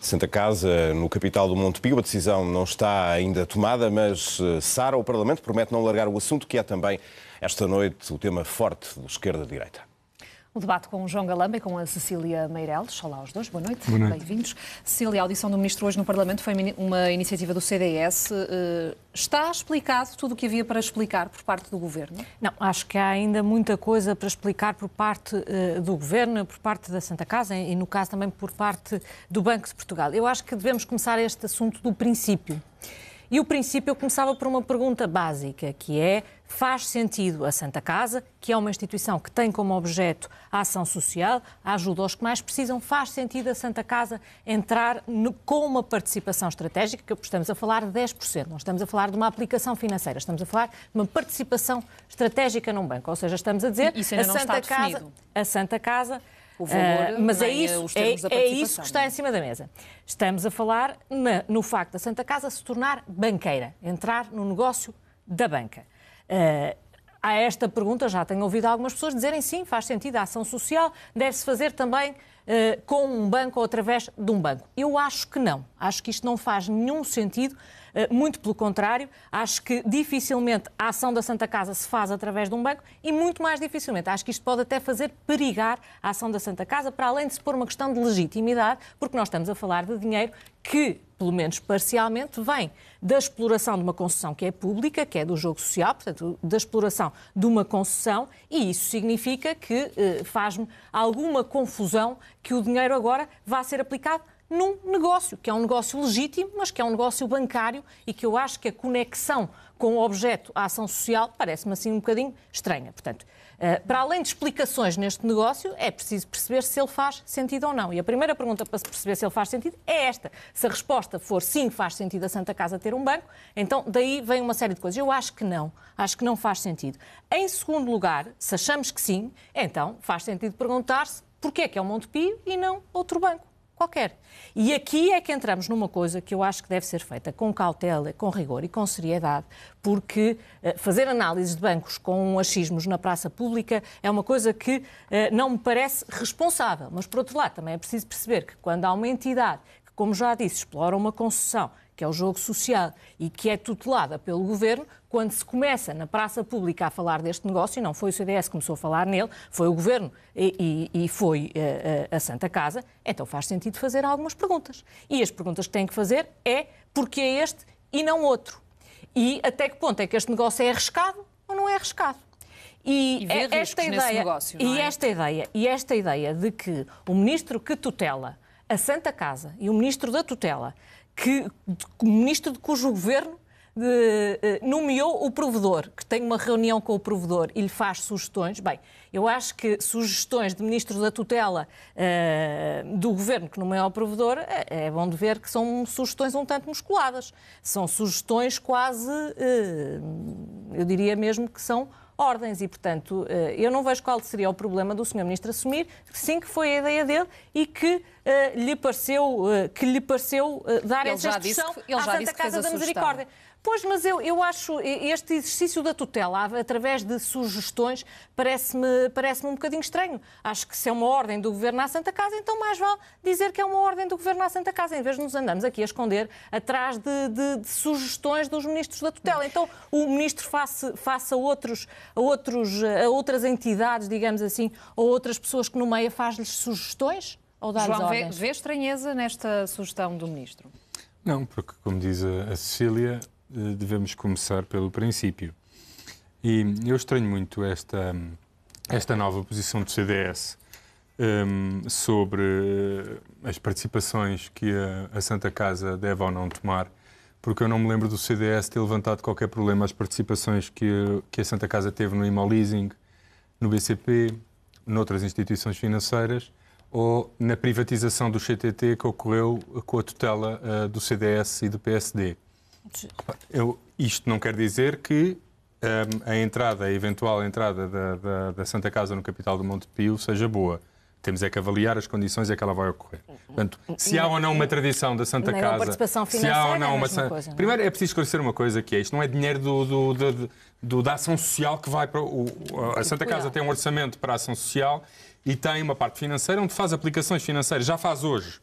Santa Casa, no capital do Montepio. A decisão não está ainda tomada, mas Sara, o Parlamento, promete não largar o assunto, que é também, esta noite, o tema forte do esquerda-direita. O debate com o João Galamba e com a Cecília Meireles. Olá aos dois, boa noite. Bem-vindos. Cecília, a audição do Ministro hoje no Parlamento foi uma iniciativa do CDS. Está explicado tudo o que havia para explicar por parte do Governo? Não, acho que há ainda muita coisa para explicar por parte do Governo, por parte da Santa Casa e, no caso, também por parte do Banco de Portugal. Eu acho que devemos começar este assunto do princípio. E o princípio eu começava por uma pergunta básica, que é: faz sentido a Santa Casa, que é uma instituição que tem como objeto a ação social, a ajuda aos que mais precisam, faz sentido a Santa Casa entrar com uma participação estratégica, que estamos a falar de 10%, não estamos a falar de uma aplicação financeira, estamos a falar de uma participação estratégica num banco, ou seja, estamos a dizer isso ainda não está definido. A Santa Casa... O valor, mas é isso que está em cima da mesa. Estamos a falar no facto da Santa Casa se tornar banqueira, entrar no negócio da banca. A esta pergunta já tenho ouvido algumas pessoas dizerem sim, faz sentido, a ação social deve-se fazer também com um banco ou através de um banco. Eu acho que não. Acho que isto não faz nenhum sentido. Muito pelo contrário, acho que dificilmente a ação da Santa Casa se faz através de um banco e muito mais dificilmente. Acho que isto pode até fazer perigar a ação da Santa Casa, para além de se pôr uma questão de legitimidade, porque nós estamos a falar de dinheiro que, pelo menos parcialmente, vem da exploração de uma concessão que é pública, que é do jogo social, portanto, da exploração de uma concessão, e isso significa que faz-me alguma confusão que o dinheiro agora vá ser aplicado num negócio, que é um negócio legítimo, mas que é um negócio bancário e que eu acho que a conexão com o objeto, a ação social, parece-me assim um bocadinho estranha. Portanto, para além de explicações neste negócio, é preciso perceber se ele faz sentido ou não. E a primeira pergunta para se perceber se ele faz sentido é esta. Se a resposta for sim, faz sentido a Santa Casa ter um banco, então daí vem uma série de coisas. Eu acho que não. Acho que não faz sentido. Em segundo lugar, se achamos que sim, então faz sentido perguntar-se porquê é que é o Montepio e não outro banco qualquer. E aqui é que entramos numa coisa que eu acho que deve ser feita com cautela, com rigor e com seriedade, porque fazer análises de bancos com achismos na praça pública é uma coisa que não me parece responsável. Mas, por outro lado, também é preciso perceber que quando há uma entidade que, como já disse, explora uma concessão, que é o jogo social, e que é tutelada pelo Governo, quando se começa na praça pública a falar deste negócio, e não foi o CDS que começou a falar nele, foi o Governo e foi a Santa Casa, então faz sentido fazer algumas perguntas. E as perguntas que têm que fazer é porquê este e não outro? E até que ponto é que este negócio é arriscado ou não é arriscado? E ver esta ideia, nesse negócio, não é? Esta ideia de que o Ministro que tutela a Santa Casa e o Ministro da tutela, o Ministro de cujo Governo nomeou o provedor, que tem uma reunião com o provedor e lhe faz sugestões. Bem, eu acho que sugestões de ministros da tutela do Governo que nomeia o provedor é bom de ver que são sugestões um tanto musculadas. São sugestões quase, eu diria mesmo que são ordens e, portanto, eu não vejo qual seria o problema do Sr. Ministro assumir que sim, que foi a ideia dele e que lhe pareceu dar essa instrução à Santa Casa da Misericórdia. Pois, mas eu acho este exercício da tutela, através de sugestões, parece-me um bocadinho estranho. Acho que se é uma ordem do Governo à Santa Casa, então mais vale dizer que é uma ordem do Governo à Santa Casa, em vez de nos andarmos aqui a esconder atrás de sugestões dos ministros da tutela. Então, o ministro face a outras entidades, digamos assim, ou outras pessoas que nomeia, faz-lhes sugestões ou dá-lhes ordens? João, vê estranheza nesta sugestão do ministro? Não, porque, como diz a Cecília, devemos começar pelo princípio. E eu estranho muito esta nova posição do CDS sobre as participações que a Santa Casa deve ou não tomar, porque eu não me lembro do CDS ter levantado qualquer problema às participações que a Santa Casa teve no Immoleasing, no BCP, noutras instituições financeiras, ou na privatização do CTT que ocorreu com a tutela do CDS e do PSD. Isto não quer dizer que a eventual entrada da Santa Casa no capital do Montepio seja boa. Temos é que avaliar as condições em que ela vai ocorrer. Portanto, se há ou não uma tradição da Santa Casa... participação financeira, se há ou não uma... coisa, não? Primeiro é preciso esclarecer uma coisa, que é isto não é dinheiro da ação social que vai para... A Santa Casa tem um orçamento para a ação social e tem uma parte financeira onde faz aplicações financeiras. Já faz hoje.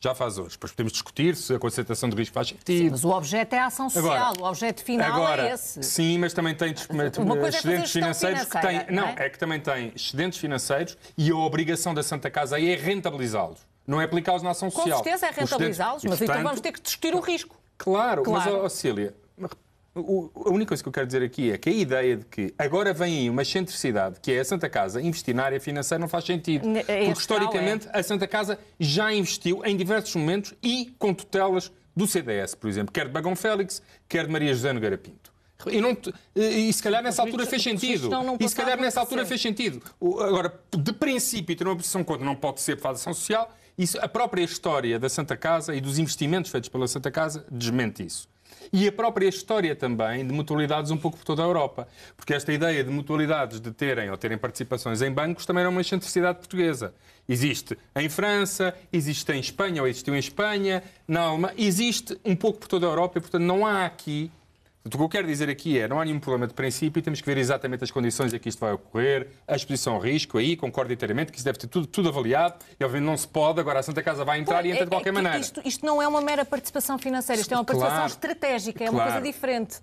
Já faz hoje. Depois podemos discutir se a concentração de risco faz sentido. Sim, mas o objeto é a ação social, agora, o objeto final é esse. Sim, mas também tem excedentes financeiros que têm... Não, é que também tem excedentes financeiros e a obrigação da Santa Casa aí é rentabilizá-los. Não é aplicá-los na ação social. Com certeza é rentabilizá-los, mas então vamos ter que discutir o risco. Claro. Mas, Cília, a única coisa que eu quero dizer aqui é que a ideia de que agora vem aí uma excentricidade, que é a Santa Casa investir na área financeira, não faz sentido. Porque, historicamente, a Santa Casa já investiu em diversos momentos e com tutelas do CDS, por exemplo, quer de Bagão Félix, quer de Maria José Nogueira Pinto. E se calhar nessa altura fez sentido. Agora, de princípio, ter uma posição contra não pode ser para a ação social. Isso, a própria história da Santa Casa e dos investimentos feitos pela Santa Casa desmente isso. E a própria história também de mutualidades um pouco por toda a Europa. Porque esta ideia de mutualidades de terem participações em bancos também era uma excentricidade portuguesa. Existe em França, existe em Espanha, ou existiu em Espanha, na Alemanha, existe um pouco por toda a Europa e, portanto, não há aqui... O que eu quero dizer aqui é, não há nenhum problema de princípio e temos que ver exatamente as condições em que isto vai ocorrer, a exposição ao risco, aí concordo inteiramente que isso deve ter tudo avaliado e, obviamente, não se pode, agora a Santa Casa vai entrar e entra de qualquer maneira. Isto não é uma mera participação financeira, isto é uma participação estratégica, é uma coisa diferente.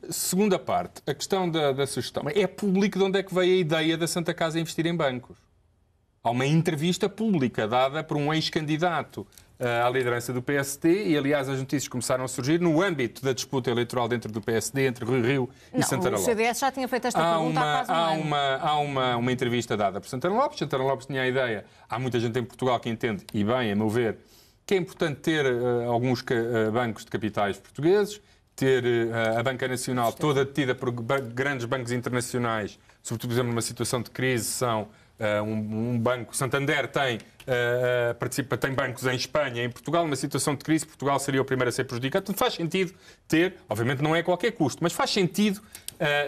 Segunda parte, a questão da sugestão. É público de onde é que veio a ideia da Santa Casa investir em bancos. Há uma entrevista pública dada por um ex-candidato à liderança do PSD e, aliás, as notícias começaram a surgir no âmbito da disputa eleitoral dentro do PSD, entre Rui Rio e Santana Lopes. O CDS já tinha feito esta pergunta há quase um ano. Há uma entrevista dada por Santana Lopes. Santana Lopes tinha a ideia, há muita gente em Portugal que entende, e bem, a meu ver, que é importante ter alguns bancos de capitais portugueses, ter a Banca Nacional toda detida por grandes bancos internacionais, sobretudo, por exemplo, numa situação de crise, são... um banco, Santander tem bancos em Espanha, em Portugal, numa situação de crise, Portugal seria o primeiro a ser prejudicado. Portanto, faz sentido ter, obviamente não é a qualquer custo, mas faz sentido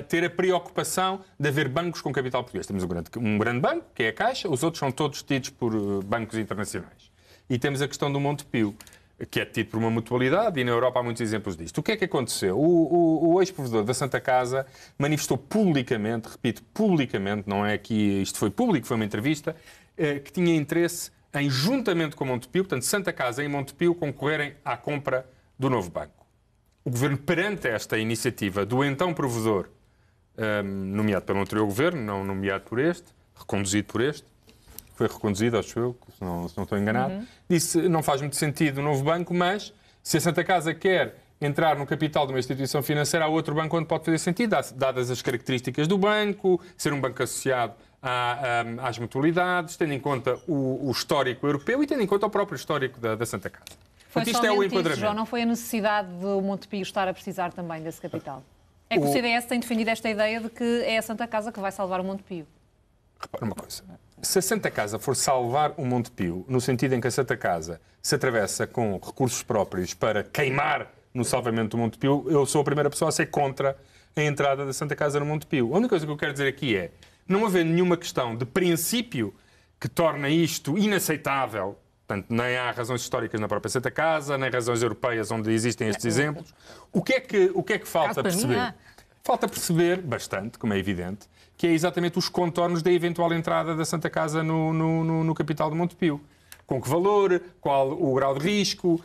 ter a preocupação de haver bancos com capital português. Temos um grande banco, que é a Caixa, os outros são todos tidos por bancos internacionais. E temos a questão do Montepio, que é tido por uma mutualidade, e na Europa há muitos exemplos disto. O que é que aconteceu? O ex-provedor da Santa Casa manifestou publicamente, repito, publicamente, não é que isto foi público, foi uma entrevista, que tinha interesse em, juntamente com Montepio, portanto, Santa Casa e Montepio, concorrerem à compra do novo banco. O Governo, perante esta iniciativa do então provedor, nomeado pelo anterior Governo, não nomeado por este, reconduzido por este, foi reconduzido, acho eu, se não estou enganado, disse não faz muito sentido o novo banco, mas se a Santa Casa quer entrar no capital de uma instituição financeira, há outro banco onde pode fazer sentido, dadas as características do banco, ser um banco associado às mutualidades, tendo em conta o histórico europeu e tendo em conta o próprio histórico da Santa Casa. Foi isto é o enquadramento. João, não foi a necessidade do Montepio estar a precisar também desse capital? É que o CDS tem defendido esta ideia de que é a Santa Casa que vai salvar o Montepio. Repara uma coisa. Se a Santa Casa for salvar o Montepio, no sentido em que a Santa Casa se atravessa com recursos próprios para queimar no salvamento do Montepio, eu sou a primeira pessoa a ser contra a entrada da Santa Casa no Montepio. A única coisa que eu quero dizer aqui é não haver nenhuma questão de princípio que torna isto inaceitável. Portanto, nem há razões históricas na própria Santa Casa, nem razões europeias onde existem estes exemplos. O que é que falta perceber? Falta perceber, bastante, como é evidente, que é exatamente os contornos da eventual entrada da Santa Casa no capital do Montepio. Com que valor, qual o grau de risco,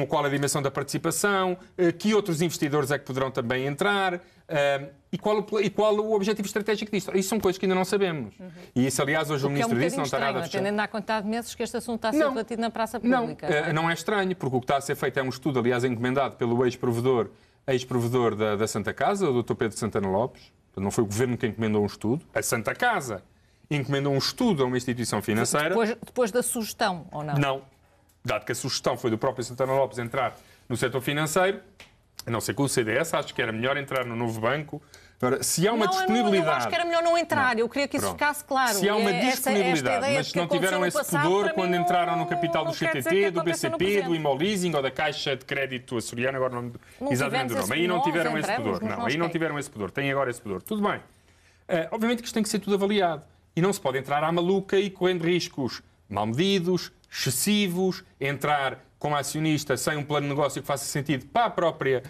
qual a dimensão da participação, que outros investidores é que poderão também entrar e qual o objetivo estratégico disto. Isso são coisas que ainda não sabemos. E isso, aliás, hoje o Ministro disse não está nada fechado. Atendendo à quantidade de meses que este assunto está a ser debatido na praça pública. Não é estranho, porque o que está a ser feito é um estudo, aliás, encomendado pelo ex-provedor da Santa Casa, o Dr. Pedro Santana Lopes. Não foi o Governo que encomendou um estudo. A Santa Casa encomendou um estudo a uma instituição financeira. Depois da sugestão, ou não? Não. Dado que a sugestão foi do próprio Santana Lopes entrar no setor financeiro, a não ser que o CDS acho que era melhor entrar no novo banco. Agora, se há uma disponibilidade... Eu acho que era melhor não entrar. Eu queria que isso ficasse claro. Se há uma disponibilidade, mas se não tiveram esse pudor quando entraram no capital do CTT, do BCP, do Imoleasing ou da Caixa de Crédito Açoriana, agora não exatamente o nome. Aí não tiveram esse pudor. Não, aí não tiveram esse pudor. Têm agora esse pudor. Tudo bem. Obviamente que isto tem que ser tudo avaliado. E não se pode entrar à maluca e correndo riscos mal medidos, excessivos, entrar como acionista sem um plano de negócio que faça sentido para a própria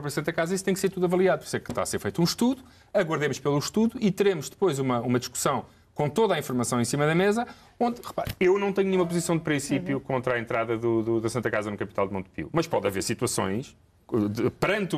Santa Casa. Isso tem que ser tudo avaliado. Por isso é que está a ser feito um estudo, aguardemos pelo estudo e teremos depois uma discussão com toda a informação em cima da mesa, onde, repare, eu não tenho nenhuma posição de princípio contra a entrada da Santa Casa no capital de Montepio, mas pode haver situações, perante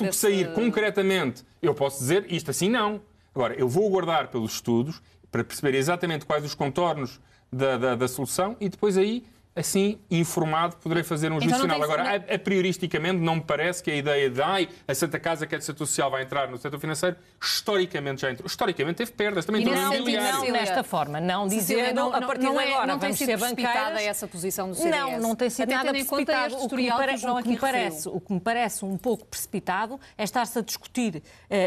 o que sair concretamente, eu posso dizer isto assim não. Agora, eu vou aguardar pelos estudos para perceber exatamente quais os contornos da solução e depois aí, assim, informado, poderei fazer um juízo final. Agora, a prioristicamente, não me parece que a ideia de a Santa Casa, que é do setor social, vai entrar no setor financeiro, historicamente já entrou. Historicamente teve perdas, também entrou no imobiliário. Não desta forma, não dizendo a partir de agora não vamos ser bancárias. Essa posição do CDS. Não tem sido nada precipitado. O que me parece um pouco precipitado é estar-se a discutir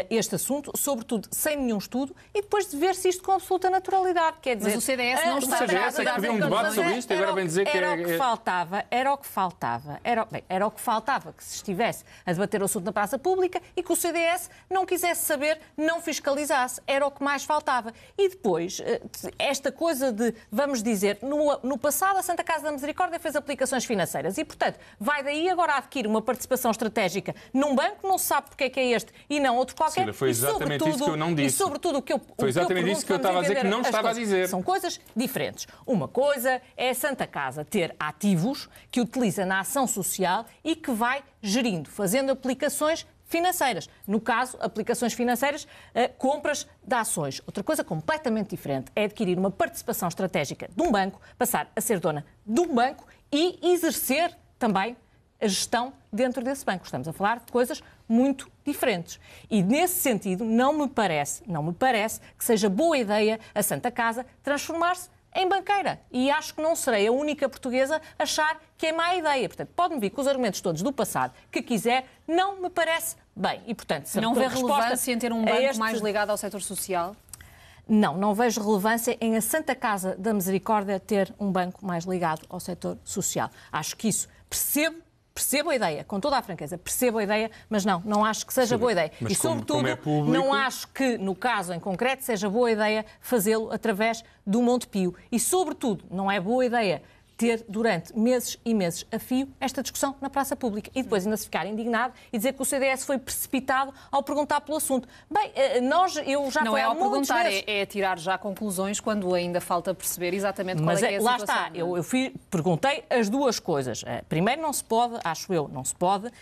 este assunto, sobretudo sem nenhum estudo, e depois de ver se isto com absoluta naturalidade. Quer dizer, mas o CDS não está a fazer um debate sobre isto e agora vem dizer que era o que faltava, que se estivesse a debater o assunto na praça pública e que o CDS não quisesse saber, não fiscalizasse. Era o que mais faltava. E depois, esta coisa de, vamos dizer, no passado a Santa Casa da Misericórdia fez aplicações financeiras e, portanto, vai daí agora adquirir uma participação estratégica num banco, não se sabe porque é que é este e não outro qualquer. Cília, foi exatamente isso que eu não disse. E sobretudo o que eu Foi exatamente isso que eu estava a dizer que não estava a dizer. São coisas diferentes. Uma coisa é a Santa Casa ter ativos que utiliza na ação social e que vai gerindo, fazendo aplicações financeiras. No caso, aplicações financeiras, compras de ações. Outra coisa completamente diferente é adquirir uma participação estratégica de um banco, passar a ser dona de um banco e exercer também a gestão dentro desse banco. Estamos a falar de coisas muito diferentes. E, nesse sentido, não me parece que seja boa ideia a Santa Casa transformar-se em banqueira. E acho que não serei a única portuguesa a achar que é má ideia. Portanto, pode-me vir com os argumentos todos do passado que quiser, não me parece bem. E, portanto, se não vê relevância em ter um banco mais ligado ao setor social? Não vejo relevância em a Santa Casa da Misericórdia ter um banco mais ligado ao setor social. Acho que isso percebo a ideia, com toda a franqueza, percebo a ideia, mas não acho que seja boa ideia. Mas e, sobretudo, como é público... não acho que, no caso em concreto, seja boa ideia fazê-lo através do Montepio. E, sobretudo, não é boa ideia ter durante meses e meses a fio esta discussão na praça pública e depois ainda se ficar indignado e dizer que o CDS foi precipitado ao perguntar pelo assunto. Bem, eu já não é ao perguntar, é tirar já conclusões quando ainda falta perceber exatamente qual é a situação. Lá está, perguntei as duas coisas. Primeiro, não se pode,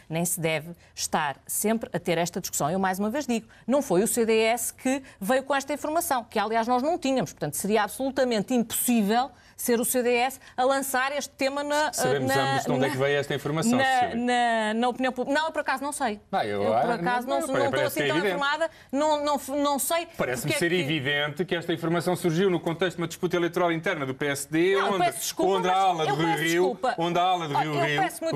nem se deve estar sempre a ter esta discussão. Eu mais uma vez digo, não foi o CDS que veio com esta informação, que aliás nós não tínhamos, portanto seria absolutamente impossível ser o CDS a lançar este tema Sabemos ambos de onde é que veio esta informação, na opinião pública. Não, eu por acaso não sei. Eu por acaso não estou assim tão informada, não sei. Parece-me ser evidente que esta informação surgiu no contexto de uma disputa eleitoral interna do PSD, onde a ala de Rui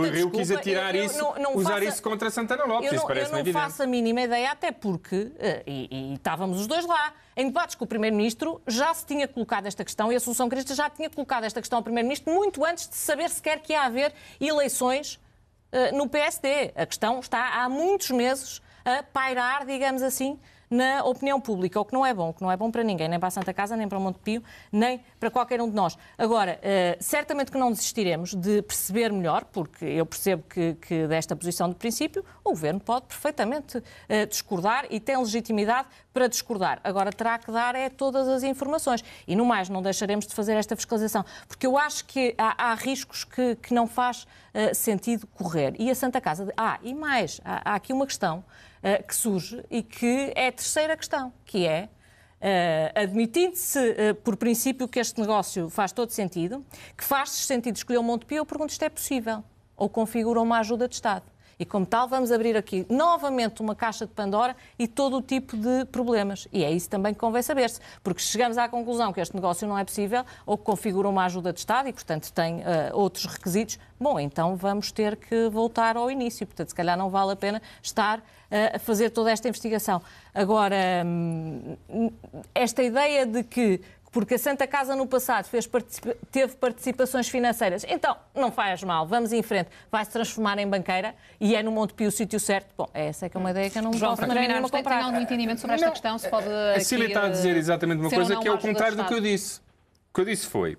Rio quis atirar isso, usar isso contra Santana Lopes. Isso parece-me evidente. Eu não faço a mínima ideia, até porque, e estávamos os dois lá, em debates com o Primeiro-Ministro já se tinha colocado esta questão e a Solução Cristã já tinha colocado esta questão ao Primeiro-Ministro muito antes de saber sequer que ia haver eleições no PSD. A questão está há muitos meses a pairar, digamos assim, na opinião pública, o que não é bom para ninguém, nem para a Santa Casa, nem para o Montepio, nem para qualquer um de nós. Agora, certamente que não desistiremos de perceber melhor, porque eu percebo que desta posição de princípio o Governo pode perfeitamente discordar e tem legitimidade para discordar. Agora terá que dar todas as informações. E no mais, não deixaremos de fazer esta fiscalização, porque eu acho que há riscos que não faz sentido correr. E a Santa Casa... e mais, há aqui uma questão que surge e que é a terceira questão, que é, admitindo-se por princípio que este negócio faz todo sentido, que faz sentido escolher o Montepio, eu pergunto se isto é possível ou configura uma ajuda de Estado. E, como tal, vamos abrir aqui novamente uma caixa de Pandora e todo o tipo de problemas. E é isso também que convém saber-se, porque chegamos à conclusão que este negócio não é possível ou que configura uma ajuda de Estado e, portanto, tem outros requisitos, bom, então vamos ter que voltar ao início. Portanto, se calhar não vale a pena estar a fazer toda esta investigação. Agora, esta ideia de que porque a Santa Casa no passado teve participações financeiras, então não faz mal, vamos em frente, vai-se transformar em banqueira e é no Montepio o sítio certo. Bom, essa é que é uma ideia que eu não posso terminar comprar. Tem algum entendimento sobre esta questão? Se pode a Cília está a dizer exatamente uma coisa que é o contrário do que eu disse. O que eu disse foi,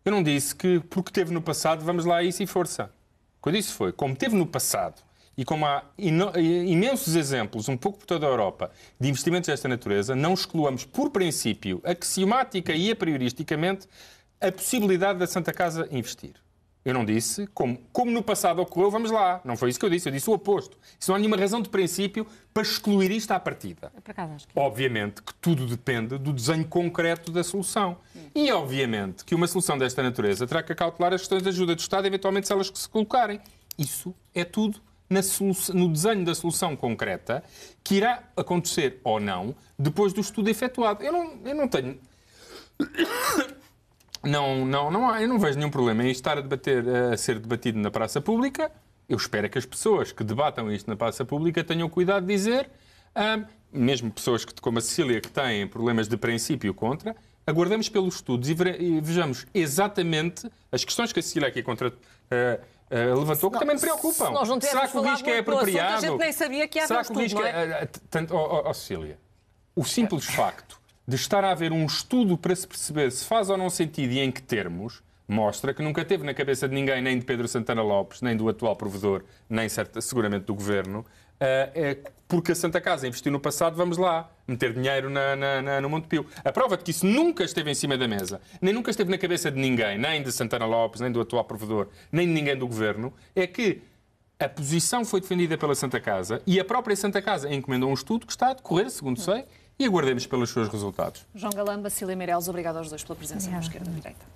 eu não disse que porque teve no passado, vamos lá a isso e força. O que eu disse foi, como teve no passado e como há imensos exemplos, um pouco por toda a Europa, de investimentos desta natureza, não excluamos por princípio, axiomática e a prioristicamente, a possibilidade da Santa Casa investir. Eu não disse, como no passado ocorreu, vamos lá. Não foi isso que eu disse o oposto. Isso não há nenhuma razão de princípio para excluir isto à partida. Por acaso, acho que... Obviamente que tudo depende do desenho concreto da solução. E, obviamente, que uma solução desta natureza terá que acautelar as questões de ajuda do Estado, eventualmente, se elas se colocarem. Isso é tudo no desenho da solução concreta que irá acontecer ou não depois do estudo efetuado. Eu não tenho... eu não vejo nenhum problema em estar a ser debatido na praça pública. Eu espero que as pessoas que debatam isto na praça pública tenham cuidado de dizer, mesmo pessoas como a Cecília, que têm problemas de princípio contra, aguardemos pelos estudos e vejamos exatamente as questões que a Cecília aqui levantou, que também me preocupam. Será que o risco é apropriado? A gente nem sabia que havia estudo, não é? Cecília, o simples facto de estar a haver um estudo para se perceber se faz ou não sentido e em que termos, mostra que nunca teve na cabeça de ninguém, nem de Pedro Santana Lopes, nem do atual provedor, nem seguramente do Governo, porque a Santa Casa investiu no passado, vamos lá, meter dinheiro no Montepio. A prova de que isso nunca esteve em cima da mesa, nem nunca esteve na cabeça de ninguém, nem de Santana Lopes, nem do atual provedor, nem de ninguém do Governo, é que a posição foi defendida pela Santa Casa e a própria Santa Casa encomendou um estudo que está a decorrer, segundo sei, e aguardemos pelos seus resultados. João Galamba, Cecília Meireles, obrigado aos dois pela presença na Esquerda Direita.